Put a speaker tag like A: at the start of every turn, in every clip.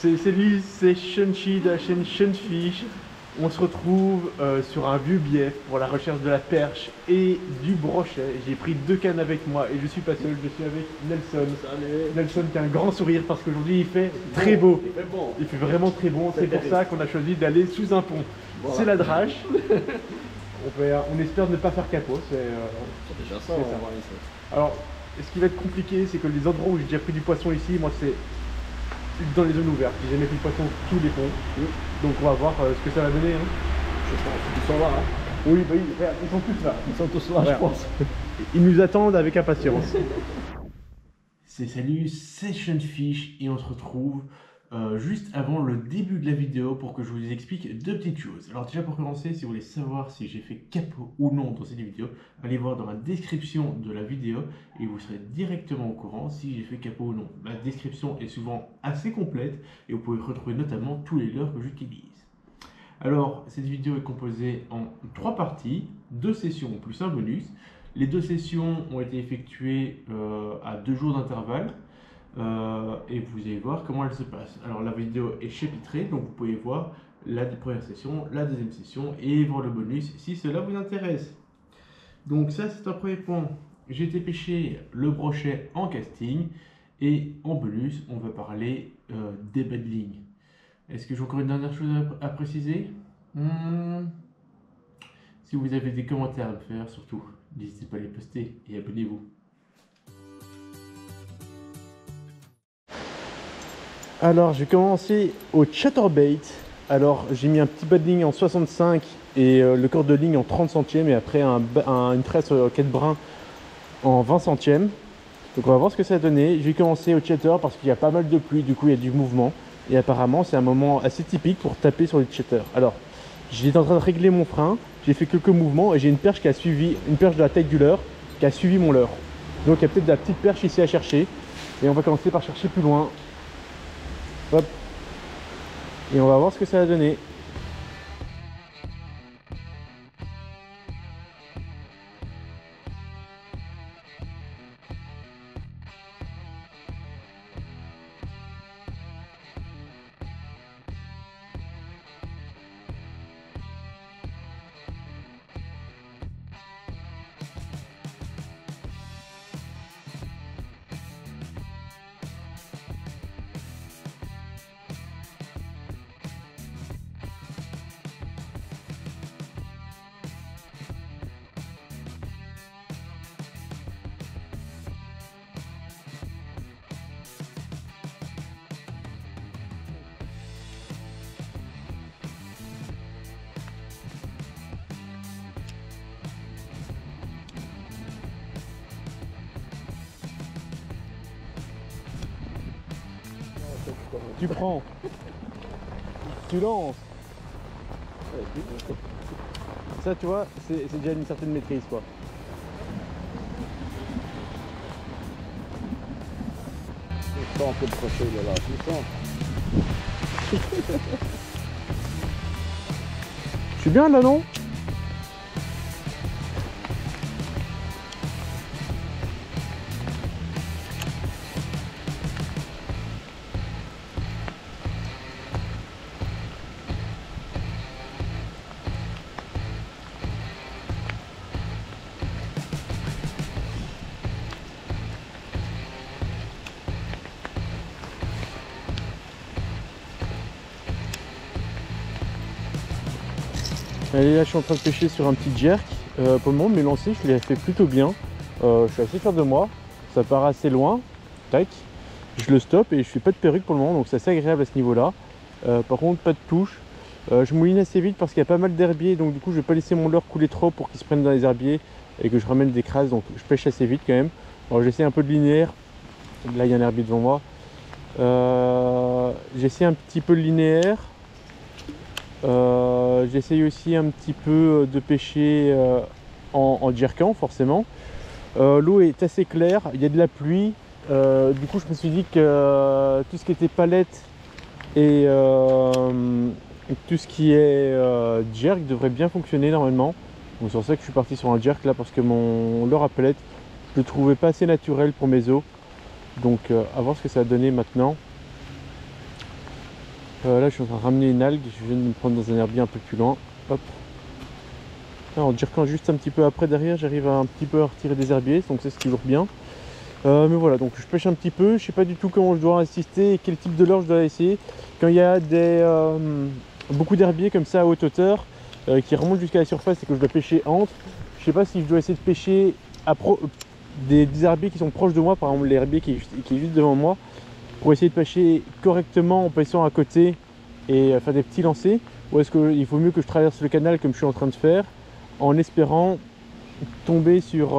A: Salut, c'est Shunchi de la chaîne Shunfish. On se retrouve sur un vieux bief pour la recherche de la perche et du brochet. J'ai pris 2 cannes avec moi et je suis pas seul, je suis avec Nelson.
B: Salut.
A: Nelson qui a un grand sourire parce qu'aujourd'hui il fait très beau.
B: Il fait bon.
A: Il fait vraiment très bon, c'est pour ça qu'on a choisi d'aller sous un pont.
B: Voilà.
A: C'est la drache. On espère ne pas faire capot. C'est
B: déjà ça,
A: ça.
B: on va ici.
A: Alors, ce qui va être compliqué, c'est que les endroits où j'ai déjà pris du poisson ici, moi c'est dans les zones ouvertes. J'ai jamais pris de poisson tous les ponts. Donc on va voir ce que ça va donner. Hein.
B: Je pense qu'ils sont là. Hein.
A: Oui, bah, ils sont tous là.
B: Ils sont tous là,
A: Voilà.
B: je pense.
A: Ils nous attendent avec impatience. Salut, c'est Shunfish et on se retrouve juste avant le début de la vidéo pour que je vous explique 2 petites choses. Alors déjà pour commencer, si vous voulez savoir si j'ai fait capot ou non dans cette vidéo, allez voir dans la description de la vidéo et vous serez directement au courant si j'ai fait capot ou non. La description est souvent assez complète et vous pouvez retrouver notamment tous les leurres que j'utilise. Alors cette vidéo est composée en 3 parties, 2 sessions plus un bonus. Les 2 sessions ont été effectuées à 2 jours d'intervalle. Et vous allez voir comment elle se passe. Alors la vidéo est chapitrée, donc vous pouvez voir la première session, la deuxième session et voir le bonus si cela vous intéresse. Donc ça c'est un premier point. J'ai été pêcher le brochet en casting et en bonus on va parler des badlings. Est-ce que j'ai encore une dernière chose à préciser? Si vous avez des commentaires à me faire, surtout n'hésitez pas à les poster et abonnez-vous. Alors, je vais commencer au chatterbait. Alors, j'ai mis un petit bas de ligne en 65 et le corps de ligne en 30 centièmes et après une tresse quai de brin en 20 centièmes. Donc, on va voir ce que ça a donné. Je vais commencer au chatter parce qu'il y a pas mal de pluie, du coup, il y a du mouvement. Et apparemment, c'est un moment assez typique pour taper sur les chatters. Alors, j'étais en train de régler mon frein, j'ai fait quelques mouvements et j'ai une perche qui a suivi, une perche de la taille du leurre qui a suivi mon leurre. Donc, il y a peut-être de la petite perche ici à chercher. Et on va commencer par chercher plus loin. Hop. Et on va voir ce que ça va donner. Tu prends, tu lances. Ça, tu vois, c'est déjà une certaine maîtrise, quoi.
B: Je sens que le crochet il est là, tu sens.
A: Je suis bien là, non? Allez, là je suis en train de pêcher sur un petit jerk. Pour le moment, mes lancers, je l'ai fait plutôt bien. Je suis assez fier de moi. Ça part assez loin. Tac. Je le stoppe et je fais pas de perruque pour le moment, donc c'est assez agréable à ce niveau-là. Par contre, pas de touche. Je mouline assez vite parce qu'il y a pas mal d'herbiers, donc du coup, je vais pas laisser mon leurre couler trop pour qu'il se prenne dans les herbiers et que je ramène des crasses. Donc je pêche assez vite quand même. Alors j'essaie un peu de linéaire. Là, il y a un herbier devant moi. J'essaie un petit peu de linéaire. J'essaye aussi un petit peu de pêcher en jerkant forcément. L'eau est assez claire, il y a de la pluie. Du coup je me suis dit que tout ce qui était palette et tout ce qui est jerk devrait bien fonctionner normalement. Donc c'est pour ça que je suis parti sur un jerk là parce que mon leurre à palette je le trouvais pas assez naturel pour mes eaux. Donc à voir ce que ça a donné maintenant.
C: Là je suis en train de ramener une algue, je viens de me prendre dans un herbier un peu plus loin. Hop. Alors en jerkant juste un petit peu après derrière, j'arrive à un petit peu à retirer des herbiers, donc c'est toujours bien. Mais voilà, donc je pêche un petit peu, je sais pas du tout comment je dois insister et quel type de leurre je dois essayer. Quand il y a beaucoup d'herbiers comme ça à haute hauteur qui remontent jusqu'à la surface et que je dois pêcher entre, je sais pas si je dois essayer de pêcher des herbiers qui sont proches de moi, par exemple l'herbier qui est juste devant moi, pour essayer de pêcher correctement en pêchant à côté et faire des petits lancers, ou est-ce qu'il vaut mieux que je traverse le canal comme je suis en train de faire en espérant tomber sur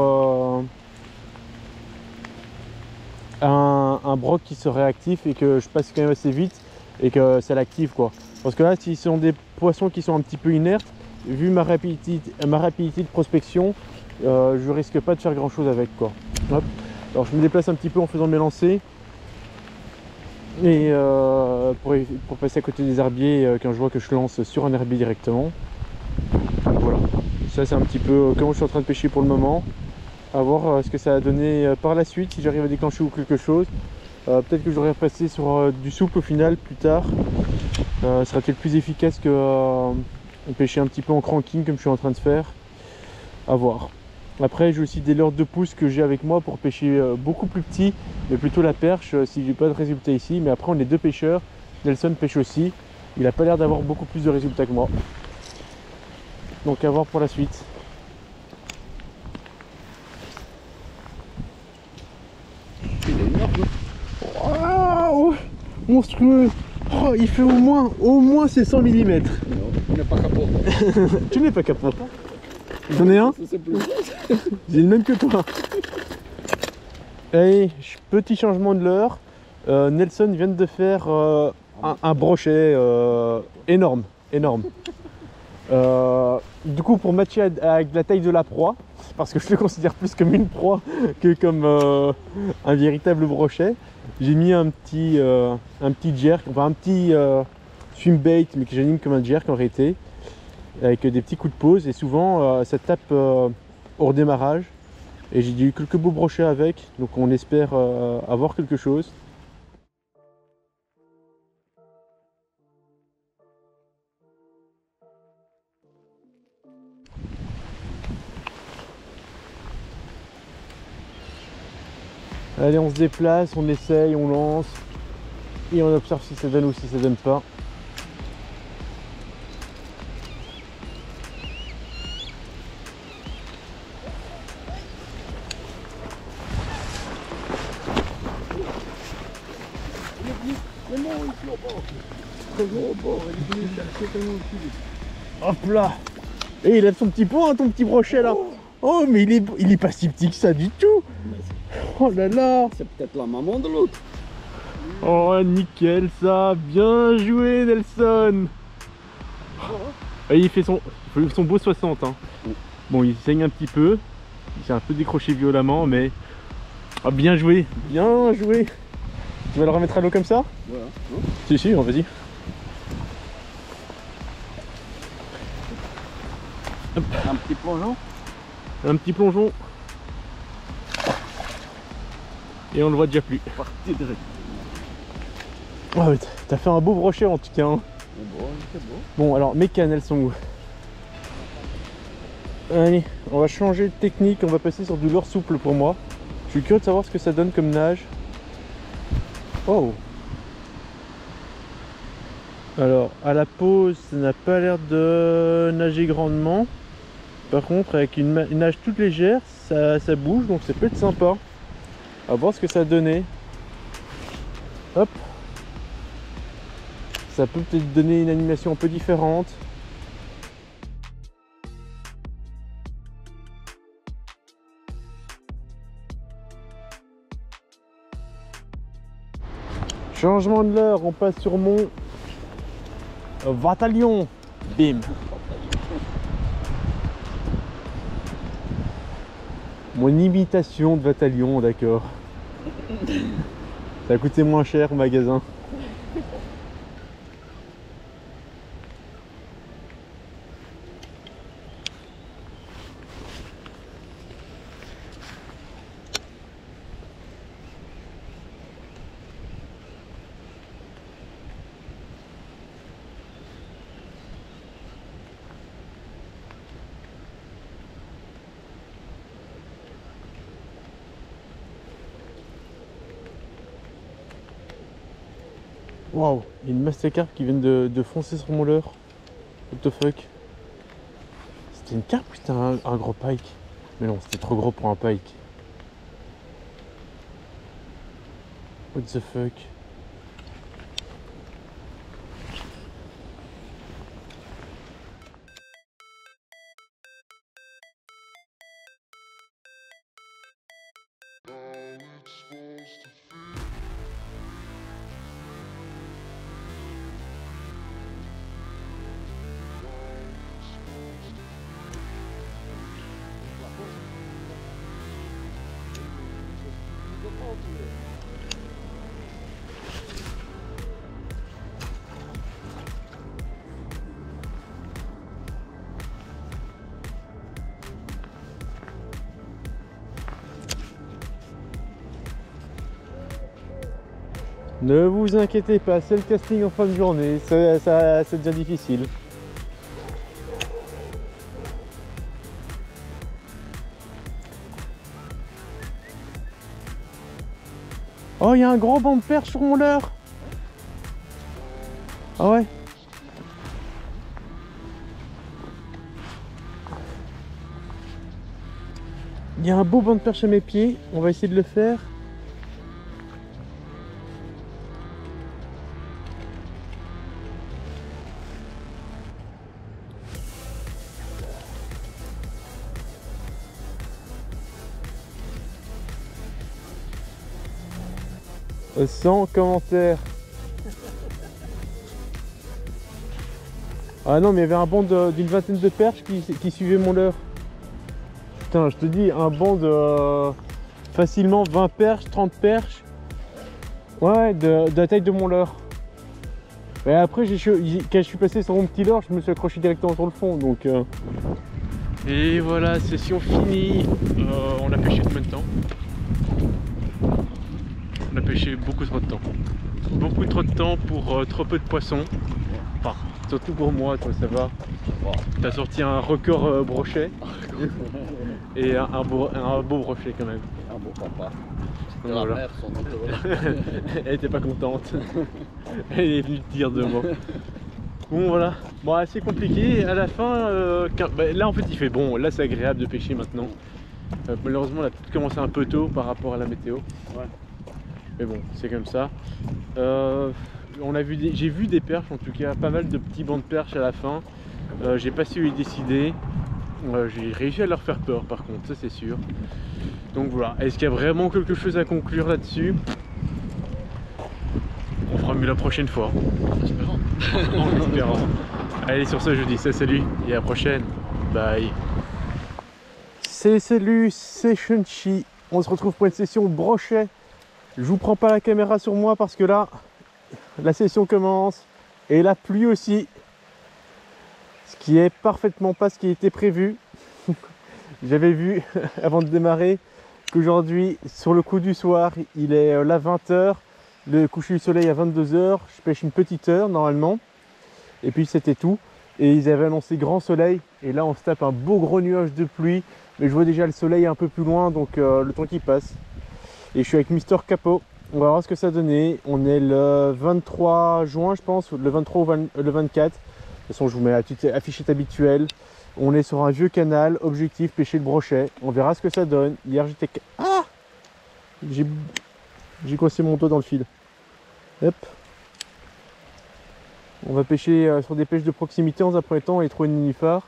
C: un broc qui serait actif et que je passe quand même assez vite et que ça l'active quoi. Parce que là, si ce sont des poissons qui sont un petit peu inertes, vu ma rapidité de prospection, je risque pas de faire grand chose avec quoi. Hop. Alors je me déplace un petit peu en faisant mes lancers et pour passer à côté des herbiers quand je vois que je lance sur un herbier directement. Voilà, ça c'est un petit peu comment je suis en train de pêcher pour le moment. À voir ce que ça a donné par la suite, si j'arrive à déclencher ou quelque chose. Peut-être que j'aurais passé sur du souple au final plus tard. Sera-t-il plus efficace que pêcher un petit peu en cranking comme je suis en train de faire? À voir. Après j'ai aussi des leurres de pouce que j'ai avec moi pour pêcher beaucoup plus petit, mais plutôt la perche si j'ai pas de résultat ici. Mais après on est deux pêcheurs, Nelson pêche aussi, il a pas l'air d'avoir beaucoup plus de résultats que moi. Donc à voir pour la suite.
B: Il est énorme.
C: Waouh, monstrueux. Oh, il fait au moins ses 100 mm.
B: Non, il n'est pas capot.
C: Tu n'es pas capot. J'en ai un.
B: C'est plus.
C: J'ai le même que toi. Allez, petit changement de leurre. Nelson vient de faire un brochet énorme. Du coup, pour matcher avec la taille de la proie, parce que je le considère plus comme une proie que comme un véritable brochet, j'ai mis un petit jerk, enfin un petit swim bait, mais que j'anime comme un jerk en réalité, avec des petits coups de pause, et souvent ça tape au redémarrage. Et j'ai eu quelques beaux brochets avec, donc on espère avoir quelque chose. Allez, on se déplace, on essaye, on lance et on observe si ça donne ou si ça donne pas.
B: Mais non, ici au bord. Très gros au bord, il est venu chercher tellement aussi.
C: Hop là! Et il a son petit pot, hein, ton petit brochet là. Oh, mais il est pas si petit que ça du tout. Oh là là.
B: C'est peut-être la maman de l'autre.
C: Oh, nickel ça. Bien joué Nelson. Et il fait son beau 60. Hein. Bon, il saigne un petit peu. Il s'est un peu décroché violemment, mais... Oh, bien joué. Bien joué. Tu vas le remettre à l'eau comme ça?
B: Voilà.
C: Si, vas-y.
B: Un petit plongeon.
C: Un petit plongeon. Et on le voit déjà plus.
B: Parti direct.
C: Oh, t'as fait un beau brochet en tout cas. Hein.
B: C'est beau.
C: Bon, alors mes cannes, elles sont où? Allez, on va changer de technique. On va passer sur du leurre souple pour moi. Je suis curieux de savoir ce que ça donne comme nage. Oh! Alors, à la pause, ça n'a pas l'air de nager grandement. Par contre, avec une nage toute légère, ça bouge, donc ça peut être sympa. On va voir ce que ça a donné. Hop. Ça peut peut-être donner une animation un peu différente. Changement de leurre, on passe sur mon Vatalion. Bim. Mon imitation de Vatalion, d'accord. Ça a coûté moins cher au magasin. Waouh, il y a une mastercard qui vient de foncer sur mon leurre. What the fuck? C'était une carpe ou c'était un gros pike? Mais non, c'était trop gros pour un pike. What the fuck? Ne vous inquiétez pas, c'est le casting en fin de journée, ça devient difficile. Oh, il y a un grand banc de perche sur mon leurre. Ah ouais. Il y a un beau banc de perche à mes pieds, on va essayer de le faire. Sans commentaire. Ah non, mais il y avait un banc d'une vingtaine de perches qui suivait mon leurre. Putain, je te dis, un banc de facilement 20 perches, 30 perches. Ouais, de la taille de mon leurre. Et après, quand je suis passé sur mon petit leurre, je me suis accroché directement sur le fond. Donc, Et voilà, session finie. On a pêché combien de temps? On a pêché beaucoup trop de temps. Beaucoup trop de temps pour trop peu de poissons. Enfin, surtout pour moi, toi, ça va. T'as sorti un record brochet. Et un beau brochet quand même.
B: Un beau papa.
C: Donc,
B: La
C: voilà.
B: mère, son auto.
C: Elle était pas contente. Elle est venue te dire deux mots. Bon voilà, bon assez compliqué. À la fin, là en fait il fait bon. Là c'est agréable de pêcher maintenant. Malheureusement la petite commence un peu tôt par rapport à la météo.
B: Ouais.
C: Mais bon, c'est comme ça. J'ai vu des perches en tout cas, pas mal de petits bancs de perches à la fin. J'ai pas su y décider. J'ai réussi à leur faire peur par contre, ça c'est sûr. Donc voilà, est-ce qu'il y a vraiment quelque chose à conclure là-dessus? On fera mieux la prochaine fois. En espérant. Allez, sur ce, je dis salut et à la prochaine. Bye. C'est salut, c'est Shunchi. On se retrouve pour une session brochet. Je vous prends pas la caméra sur moi parce que là, la session commence et la pluie aussi. Ce qui est parfaitement pas ce qui était prévu. J'avais vu avant de démarrer qu'aujourd'hui, sur le coup du soir, il est là 20 h. Le coucher du soleil à 22 h. Je pêche une petite heure normalement. Et puis c'était tout. Et ils avaient annoncé grand soleil. Et là, on se tape un beau gros nuage de pluie. Mais je vois déjà le soleil un peu plus loin, donc le temps qui passe. Et je suis avec Mister Capo. On va voir ce que ça donnait. On est le 23 juin, je pense, le 23 ou le 24. De toute façon, je vous mets la petite affichette habituelle. On est sur un vieux canal, objectif pêcher le brochet. On verra ce que ça donne. Hier, j'étais... Ah! J'ai coincé mon dos dans le fil. Hop. On va pêcher sur des pêches de proximité dans un premier temps et trouver une nénuphar.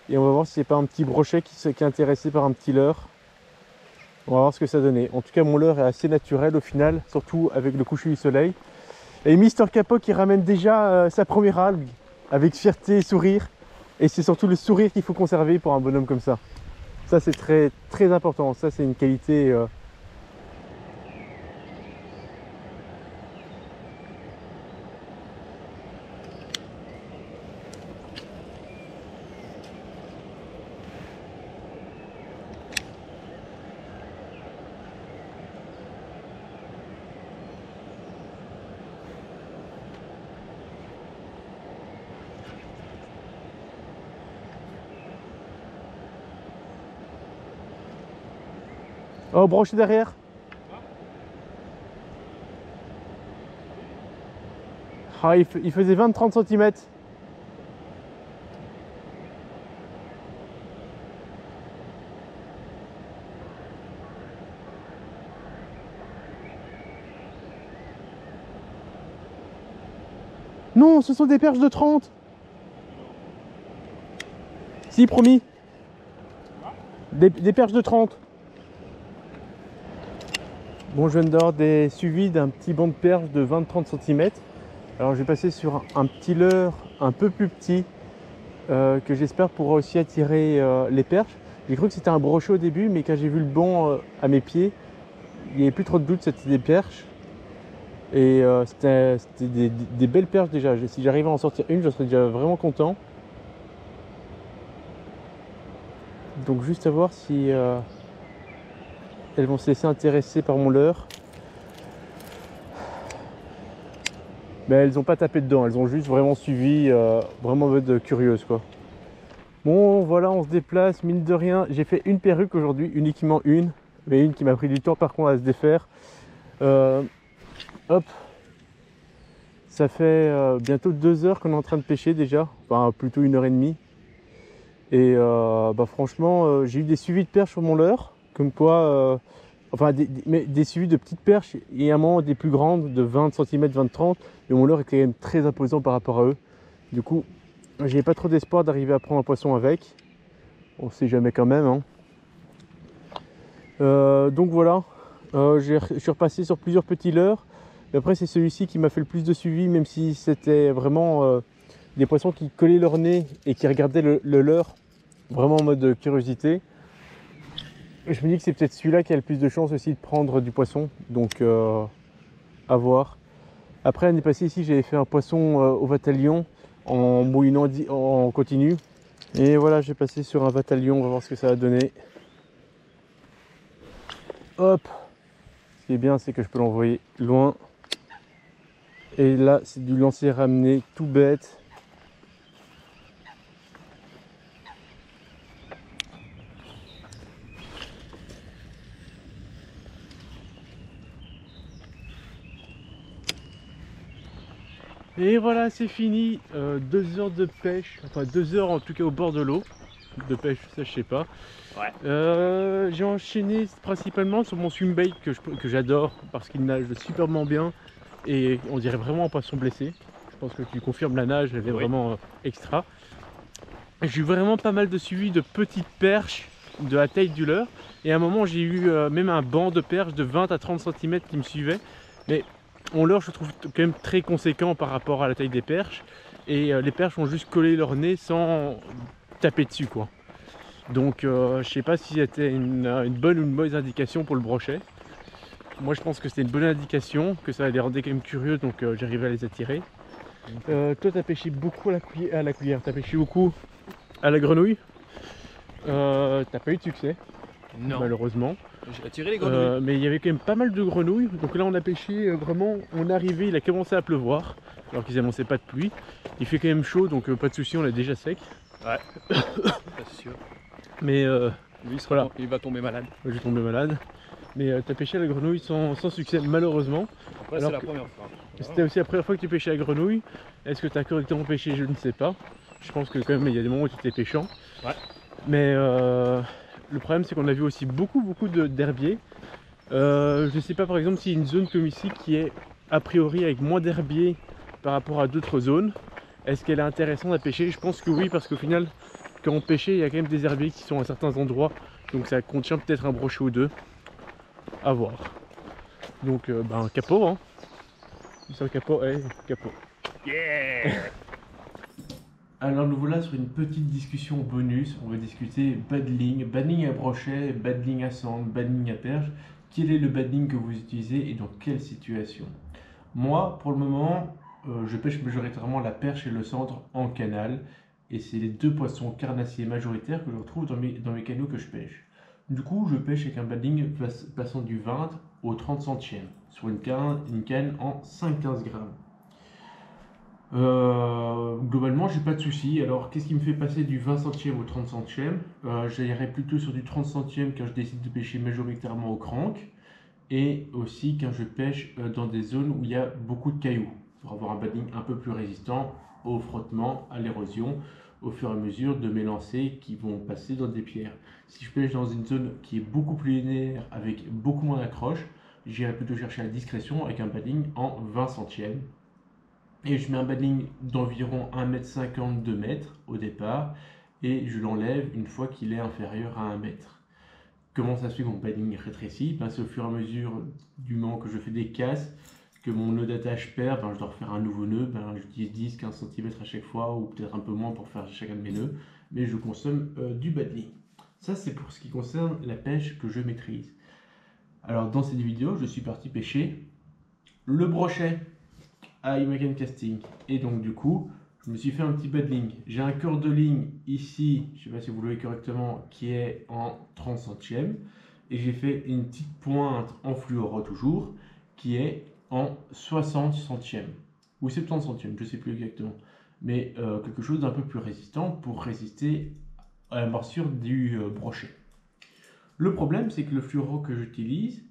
C: Et on va voir si c'est pas un petit brochet qui est intéressé par un petit leurre. On va voir ce que ça donnait. En tout cas, mon leurre est assez naturel au final, surtout avec le coucher du soleil. Et Mister Capo qui ramène déjà sa première algue avec fierté et sourire. Et c'est surtout le sourire qu'il faut conserver pour un bonhomme comme ça. Ça, c'est très, très important. Ça, c'est une qualité... Oh, brochet derrière. Ah, il faisait 20-30 cm. Non, ce sont des perches de 30. Si, promis. Des perches de 30. Bon, je viens d'avoir des suivis d'un petit banc de perches de 20-30 cm. Alors, je vais passer sur un petit leurre un peu plus petit que j'espère pourra aussi attirer les perches. J'ai cru que c'était un brochet au début, mais quand j'ai vu le banc à mes pieds, il n'y avait plus trop de doute, c'était des perches. Et c'était des belles perches déjà. Si j'arrivais à en sortir une, je serais déjà vraiment content. Donc juste à voir si elles vont se laisser intéresser par mon leurre. Mais elles n'ont pas tapé dedans, elles ont juste vraiment suivi, vraiment en mode curieuse quoi. Bon voilà, on se déplace, mine de rien. J'ai fait une perruque aujourd'hui, uniquement une. Mais une qui m'a pris du temps par contre à se défaire. Hop. Ça fait bientôt 2 heures qu'on est en train de pêcher déjà. Enfin plutôt 1h30. Et bah, franchement, j'ai eu des suivis de perches sur mon leurre. Comme quoi, enfin des suivis de petites perches et à un moment des plus grandes de 20 cm, 20-30. Et mon leurre est quand même très imposant par rapport à eux. Du coup, j'ai pas trop d'espoir d'arriver à prendre un poisson avec. On sait jamais quand même. Hein. Donc voilà, je suis repassé sur plusieurs petits leurres. Et après, c'est celui-ci qui m'a fait le plus de suivi, même si c'était vraiment des poissons qui collaient leur nez et qui regardaient le leurre vraiment en mode curiosité. Je me dis que c'est peut-être celui-là qui a le plus de chance aussi de prendre du poisson. Donc à voir. Après l'année passée ici, j'avais fait un poisson au Vatalion en moulinant en continu. Et voilà, j'ai passé sur un Vatalion, on va voir ce que ça va donner. Hop. Ce qui est bien, c'est que je peux l'envoyer loin. Et là, c'est du lancer ramené tout bête. Et voilà, c'est fini. 2 heures de pêche, enfin 2 heures en tout cas au bord de l'eau. De pêche, ça je sais pas. Ouais. J'ai enchaîné principalement sur mon swimbait que j'adore parce qu'il nage superbement bien et on dirait vraiment un poisson blessé. Je pense que tu confirmes, la nage, elle est vraiment extra. J'ai eu vraiment pas mal de suivi de petites perches de la taille du leurre. Et à un moment, j'ai eu même un banc de perches de 20 à 30 cm qui me suivait. Mais mon leurre, je trouve quand même très conséquent par rapport à la taille des perches. Et les perches ont juste collé leur nez sans taper dessus, quoi. Donc, je sais pas si c'était une bonne ou une mauvaise indication pour le brochet. Moi, je pense que c'était une bonne indication, que ça les rendait quand même curieux, donc j'arrivais à les attirer. Toi, tu as pêché beaucoup à la cuillère, tu as pêché beaucoup à la grenouille. T'as pas eu de succès, non, malheureusement.
B: J'ai attiré les grenouilles.
C: Mais il y avait quand même pas mal de grenouilles. Donc là, on a pêché vraiment. On est arrivé, il a commencé à pleuvoir, alors qu'ils annonçaient pas de pluie. Il fait quand même chaud, donc pas de souci, on est déjà sec.
B: Ouais, c'est sûr.
C: Mais
B: lui,
C: voilà.
B: Il va tomber malade.
C: Je vais tomber malade. Mais tu as pêché à la grenouille sans succès, malheureusement.
B: Après, c'est la première fois.
C: C'était aussi la première fois que tu pêchais à la grenouille. Est-ce que tu as correctement pêché? Je ne sais pas. Je pense que quand même, il y a des moments où tu étais pêchant.
B: Ouais.
C: Mais le problème, c'est qu'on a vu aussi beaucoup d'herbiers. Je ne sais pas, par exemple, s'il y a une zone comme ici qui est a priori avec moins d'herbiers par rapport à d'autres zones. Est-ce qu'elle est intéressante à pêcher? Je pense que oui, parce qu'au final, quand on pêchait, il y a quand même des herbiers qui sont à certains endroits. Donc ça contient peut-être un brochet ou deux. À voir. Donc, un capot, hein. Sur le capot, capot.
B: Yeah.
A: Alors nous voilà sur une petite discussion bonus. On va discuter badling à brochet, badling à sande, badling à perche. Quel est le badling que vous utilisez et dans quelle situation? Moi, pour le moment, je pêche majoritairement la perche et le centre en canal. Et c'est les deux poissons carnassiers majoritaires que je retrouve dans mes canaux que je pêche. Du coup, je pêche avec un badling passant du 20 au 30 centièmes, sur une canne en 5-15 grammes. Globalement, j'ai pas de soucis. Alors, qu'est-ce qui me fait passer du 20 centièmes au 30 centièmes? J'irai plutôt sur du 30 centièmes quand je décide de pêcher majoritairement au crank, et aussi quand je pêche dans des zones où il y a beaucoup de cailloux. pour avoir un paddling un peu plus résistant au frottement, à l'érosion, au fur et à mesure de mes lancers qui vont passer dans des pierres. Si je pêche dans une zone qui est beaucoup plus linéaire, avec beaucoup moins d'accroche, j'irai plutôt chercher la discrétion avec un paddling en 20 centièmes. Et je mets un paddling d'environ 1,50 m, 2 m au départ, et je l'enlève une fois qu'il est inférieur à 1 m. Comment ça se fait que mon paddling rétrécit? C'est au fur et à mesure du moment que je fais des casses, que mon nœud d'attache perd, je dois refaire un nouveau nœud, j'utilise 10-15 cm à chaque fois, ou peut-être un peu moins pour faire chacun de mes nœuds, mais je consomme du paddling. Ça, c'est pour ce qui concerne la pêche que je maîtrise. Alors, dans cette vidéo, je suis parti pêcher le brochet à Imagen Casting. Et donc, du coup, je me suis fait un petit paddling. J'ai un cœur de ligne ici, je ne sais pas si vous le voyez correctement, qui est en 30 centièmes. Et j'ai fait une petite pointe en fluoro toujours, qui est en 60 centièmes. Ou 70 centièmes, je ne sais plus exactement. Mais quelque chose d'un peu plus résistant pour résister à la morsure du brochet. Le problème, c'est que le fluoro que j'utilise,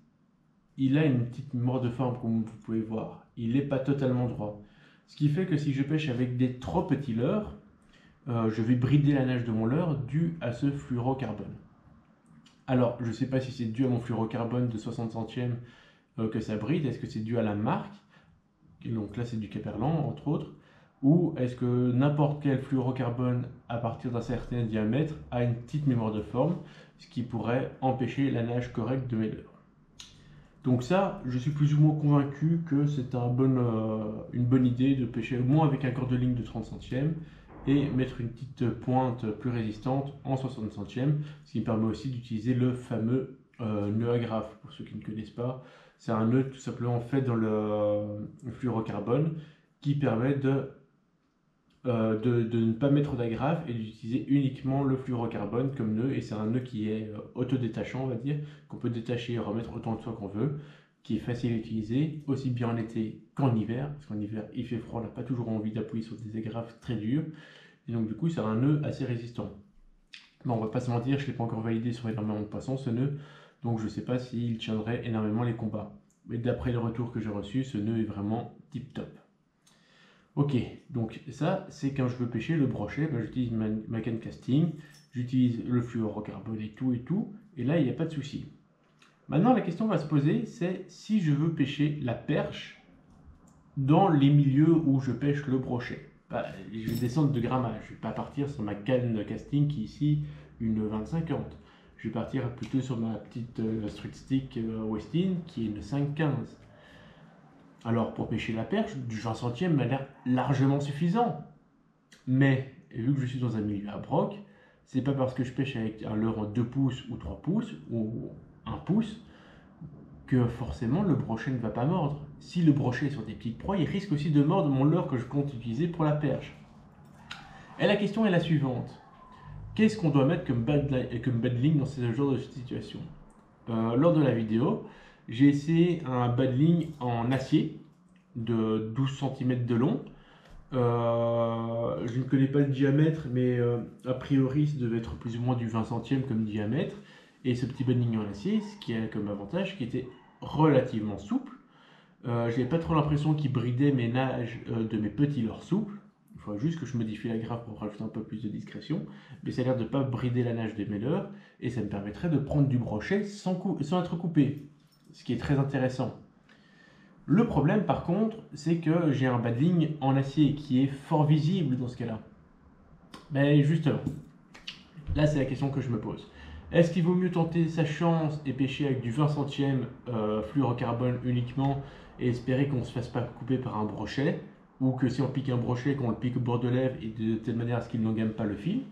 A: il a une petite mort de forme, comme vous pouvez voir. Il n'est pas totalement droit. Ce qui fait que si je pêche avec des trop petits leurres, je vais brider la nage de mon leurre dû à ce fluorocarbone. Alors, je ne sais pas si c'est dû à mon fluorocarbone de 60 centièmes que ça bride. Est-ce que c'est dû à la marque? Et donc là, c'est du Caperlan, entre autres. Ou est-ce que n'importe quel fluorocarbone à partir d'un certain diamètre a une petite mémoire de forme, ce qui pourrait empêcher la nage correcte de mes leurres. Donc ça, je suis plus ou moins convaincu que c'est une bonne idée de pêcher au moins avec un corps de ligne de 30 centièmes et mettre une petite pointe plus résistante en 60 centièmes, ce qui me permet aussi d'utiliser le fameux nœud agrafe. Pour ceux qui ne connaissent pas, c'est un nœud tout simplement fait dans le fluorocarbone qui permet de ne pas mettre d'agrafe et d'utiliser uniquement le fluorocarbone comme nœud. Et c'est un nœud qui est autodétachant, on va dire, qu'on peut détacher et remettre autant de fois qu'on veut, qui est facile à utiliser, aussi bien en été qu'en hiver, parce qu'en hiver il fait froid, on n'a pas toujours envie d'appuyer sur des agrafes très dures, et donc du coup c'est un nœud assez résistant. Bon, on va pas se mentir, je ne l'ai pas encore validé sur énormément de poissons ce nœud, donc je ne sais pas s'il tiendrait énormément les combats. Mais d'après les retours que j'ai reçus, ce nœud est vraiment tip top. Ok, donc ça c'est quand je veux pêcher le brochet, j'utilise ma canne casting, j'utilise le fluorocarbone et tout, et là il n'y a pas de souci. Maintenant la question va se poser, c'est si je veux pêcher la perche dans les milieux où je pêche le brochet. Je vais descendre de grammage, je ne vais pas partir sur ma canne casting qui est ici une 20-50. Je vais partir plutôt sur ma petite street stick Westin qui est une 5-15. Alors pour pêcher la perche, du 20 centièmes m'a l'air largement suffisant. Mais vu que je suis dans un milieu à broc, c'est pas parce que je pêche avec un leurre en 2 pouces ou 3 pouces ou 1 pouce que forcément le brochet ne va pas mordre. Si le brochet est sur des petites proies, il risque aussi de mordre mon leurre que je compte utiliser pour la perche. Et la question est la suivante. Qu'est-ce qu'on doit mettre comme baddling dans ce genre de situation? Lors de la vidéo, j'ai essayé un baddling en acier de 12 cm de long. Je ne connais pas le diamètre, mais a priori ça devait être plus ou moins du 20 centièmes comme diamètre. Et ce petit baddling en acier, ce qui a comme avantage, qui était relativement souple. Je n'avais pas trop l'impression qu'il bridait mes nages de mes petits leurres souples. Il faut juste que je modifie la graffe pour rajouter un peu plus de discrétion. Mais ça a l'air de ne pas brider la nage de mes leurres. Et ça me permettrait de prendre du brochet sans être coupé. Ce qui est très intéressant. Le problème par contre, c'est que j'ai un baddling en acier qui est fort visible dans ce cas-là. Mais justement, là c'est la question que je me pose. Est-ce qu'il vaut mieux tenter sa chance et pêcher avec du 20 centièmes fluorocarbone uniquement et espérer qu'on ne se fasse pas couper par un brochet, ou que si on pique un brochet, qu'on le pique au bord de lèvre et de telle manière à ce qu'il n'engamme pas le fil?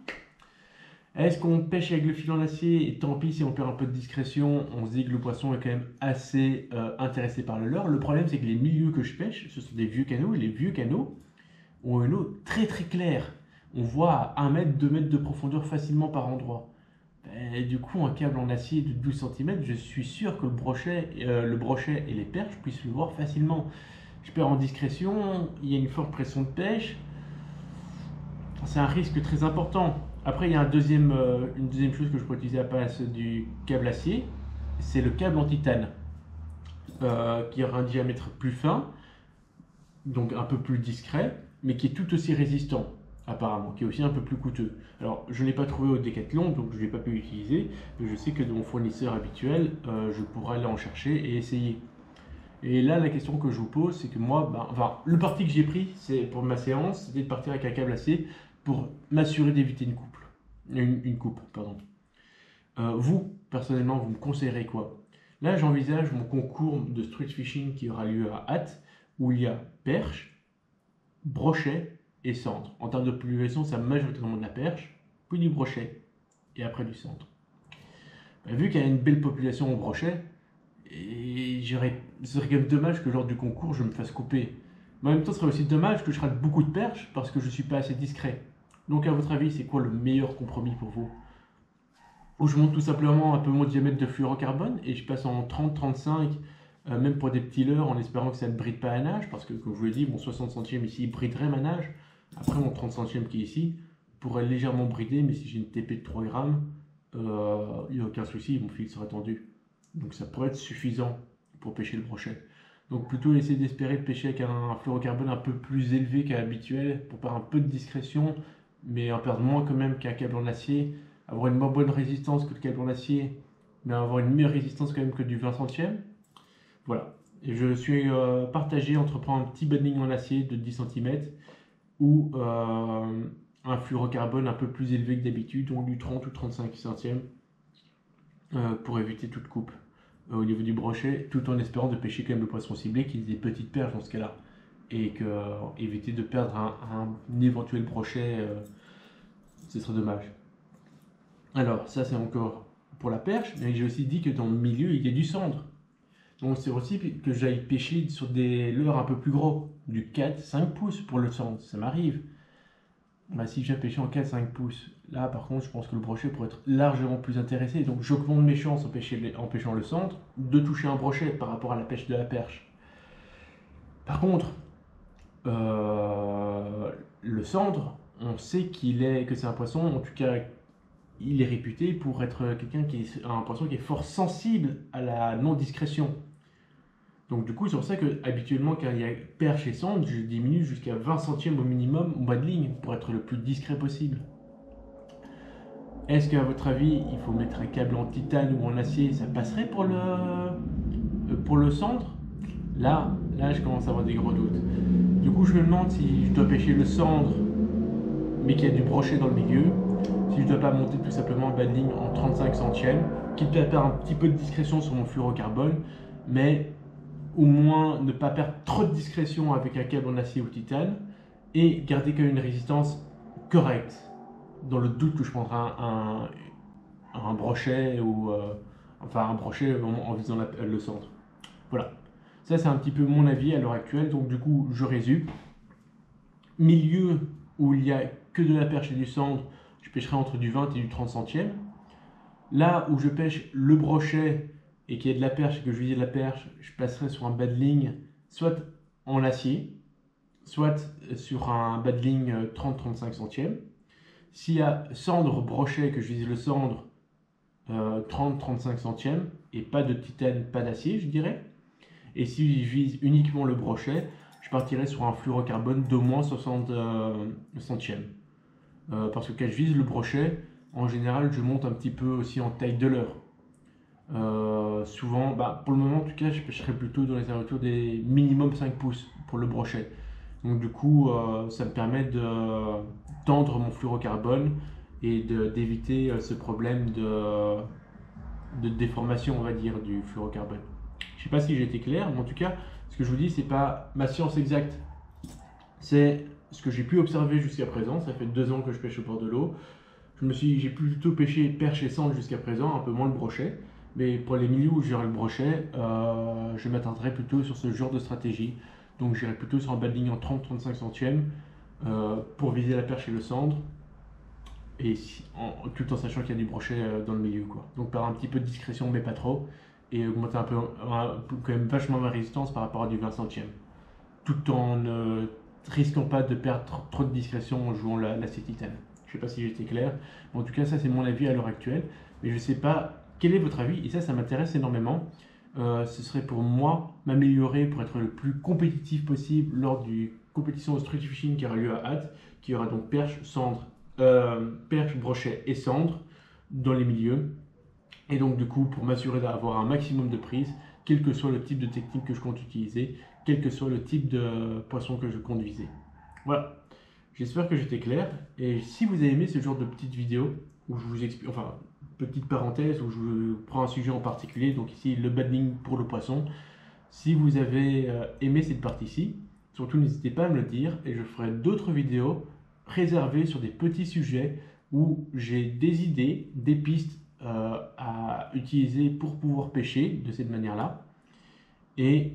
A: Est-ce qu'on pêche avec le fil en acier et tant pis si on perd un peu de discrétion, on se dit que le poisson est quand même assez intéressé par le leurre? Le problème c'est que les milieux que je pêche, ce sont des vieux canaux, et les vieux canaux ont une eau très très claire. On voit à 1 mètre, 2 mètres de profondeur facilement par endroit. Et du coup, un câble en acier de 12 cm, je suis sûr que le brochet et les perches puissent le voir facilement. Je perds en discrétion, il y a une forte pression de pêche, c'est un risque très important. Après, il y a une deuxième chose que je peux utiliser à la place du câble acier, c'est le câble en titane, qui aura un diamètre plus fin, donc un peu plus discret, mais qui est tout aussi résistant, apparemment, qui est aussi un peu plus coûteux. Alors, je ne l'ai pas trouvé au Decathlon, donc je ne l'ai pas pu l'utiliser, mais je sais que de mon fournisseur habituel, je pourrais aller en chercher et essayer. Et là, la question que je vous pose, c'est que moi, le parti que j'ai pris, c'est pour ma séance, c'était de partir avec un câble acier pour m'assurer d'éviter une coupe, pardon. Vous, personnellement, vous me conseillerez quoi? Là, j'envisage mon concours de street fishing qui aura lieu à Hatt, où il y a perche, brochet et cendre. En termes de population, c'est majoritairement de la perche, puis du brochet, et après du cendre. Vu qu'il y a une belle population au brochet, ce serait quand même dommage que lors du concours, je me fasse couper. Mais en même temps, ce serait aussi dommage que je rate beaucoup de perches parce que je ne suis pas assez discret. Donc, à votre avis, c'est quoi le meilleur compromis pour vous? Ou je monte tout simplement un peu mon diamètre de fluorocarbone et je passe en 30-35, même pour des petits leurres, en espérant que ça ne bride pas la nage, parce que comme je vous l'ai dit, mon 60 centièmes ici briderait ma nage. Après mon 30 centièmes qui est ici pourrait légèrement brider, mais si j'ai une TP de 3 grammes, il n'y a aucun souci, mon fil sera tendu. Donc ça pourrait être suffisant pour pêcher le brochet. Donc plutôt essayer d'espérer de pêcher avec un fluorocarbone un peu plus élevé qu'à l'habituel, pour faire un peu de discrétion, mais en perdre moins quand même qu'un câble en acier. Avoir une moins bonne résistance que le câble en acier, mais avoir une meilleure résistance quand même que du 20 centièmes. Voilà. Et je suis partagé entre prendre un petit bedding en acier de 10 cm ou un fluorocarbone un peu plus élevé que d'habitude, donc du 30 ou 35 centièmes, pour éviter toute coupe au niveau du brochet, tout en espérant de pêcher quand même le poisson ciblé, qui est des petites perches dans ce cas-là. Et éviter de perdre un éventuel brochet, ce serait dommage. Alors, ça c'est encore pour la perche, mais j'ai aussi dit que dans le milieu, il y a du cendre. Donc c'est aussi que j'aille pêcher sur des leurres un peu plus gros, du 4-5 pouces pour le cendre, ça m'arrive. Si j'ai pêché en 4-5 pouces, là par contre, je pense que le brochet pourrait être largement plus intéressé. Donc j'augmente mes chances en pêchant le cendre, de toucher un brochet par rapport à la pêche de la perche. Par contre, le cendre, on sait que c'est un poisson, en tout cas, il est réputé pour être un poisson qui est fort sensible à la non-discrétion. Donc du coup, c'est pour ça que habituellement, quand il y a perche et cendre, je diminue jusqu'à 20 centièmes au minimum au bas de ligne pour être le plus discret possible. Est-ce qu'à votre avis, il faut mettre un câble en titane ou en acier, ça passerait pour le cendre? Là, je commence à avoir des gros doutes. Du coup, je me demande si je dois pêcher le cendre, mais qu'il y a du brochet dans le milieu, si je ne dois pas monter tout simplement un bas de ligne en 35 centièmes, quitte à perdre un petit peu de discrétion sur mon fluorocarbone, mais au moins ne pas perdre trop de discrétion avec un câble en acier ou titane, et garder quand même une résistance correcte, dans le doute que je prendrai un brochet, ou un brochet en visant le centre. Voilà, ça c'est un petit peu mon avis à l'heure actuelle, donc du coup je résume. Milieu où il n'y a que de la perche et du cendre, je pêcherai entre du 20 et du 30 centièmes. Là où je pêche le brochet et qu'il y a de la perche et que je visais de la perche, je passerai sur un bas de ligne soit en acier, soit sur un bas de ligne 30-35 centièmes. S'il y a cendre, brochet, que je vise le cendre, 30-35 centièmes, et pas de titane, pas d'acier, je dirais. Et si je vise uniquement le brochet, je partirai sur un fluorocarbone d'au moins 60 centièmes. Parce que quand je vise le brochet, en général, je monte un petit peu aussi en taille de leurre. Souvent, pour le moment en tout cas, je pêcherai plutôt dans les alentours des minimum 5 pouces pour le brochet. Donc du coup, ça me permet de tendre mon fluorocarbone et d'éviter ce problème de déformation, on va dire, du fluorocarbone. Je ne sais pas si j'ai été clair, mais en tout cas, ce que je vous dis, c'est pas ma science exacte. C'est ce que j'ai pu observer jusqu'à présent. Ça fait 2 ans que je pêche au bord de l'eau. J'ai plutôt pêché perche et cendre jusqu'à présent, un peu moins le brochet. Mais pour les milieux où j'aurai le brochet, je m'atteindrai plutôt sur ce genre de stratégie. Donc j'irai plutôt sur un bas de ligne en 30-35 centièmes pour viser la perche et le cendre. Et tout en sachant qu'il y a du brochet dans le milieu, quoi. Donc par un petit peu de discrétion, mais pas trop. Et augmenter un peu, quand même vachement ma résistance par rapport à du 20 centièmes. Tout en ne risquant pas de perdre trop de discrétion en jouant l'acier titane. Je ne sais pas si j'étais clair. Mais en tout cas, ça c'est mon avis à l'heure actuelle. Mais je ne sais pas quel est votre avis. Et ça m'intéresse énormément. ce serait pour moi m'améliorer pour être le plus compétitif possible lors du compétition de street fishing qui aura lieu à Hatt, qui aura donc perche, brochet et cendre dans les milieux. Et donc du coup, pour m'assurer d'avoir un maximum de prise, quel que soit le type de technique que je compte utiliser, quel que soit le type de poisson que je compte viser. Voilà, j'espère que j'étais clair. Et si vous avez aimé ce genre de petites vidéos, où je vous explique, enfin, petite parenthèse, où je prends un sujet en particulier, donc ici le battling pour le poisson, si vous avez aimé cette partie-ci, surtout n'hésitez pas à me le dire, et je ferai d'autres vidéos réservées sur des petits sujets où j'ai des idées, des pistes à utiliser pour pouvoir pêcher de cette manière-là et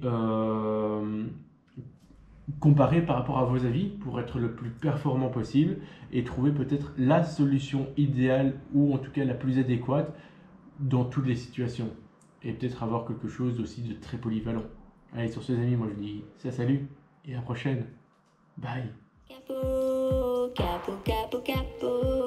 A: comparer par rapport à vos avis pour être le plus performant possible et trouver peut-être la solution idéale ou en tout cas la plus adéquate dans toutes les situations et peut-être avoir quelque chose aussi de très polyvalent. Allez, sur ce amis, moi je dis salut et à la prochaine. Bye.
D: Capo, capo, capo, capo.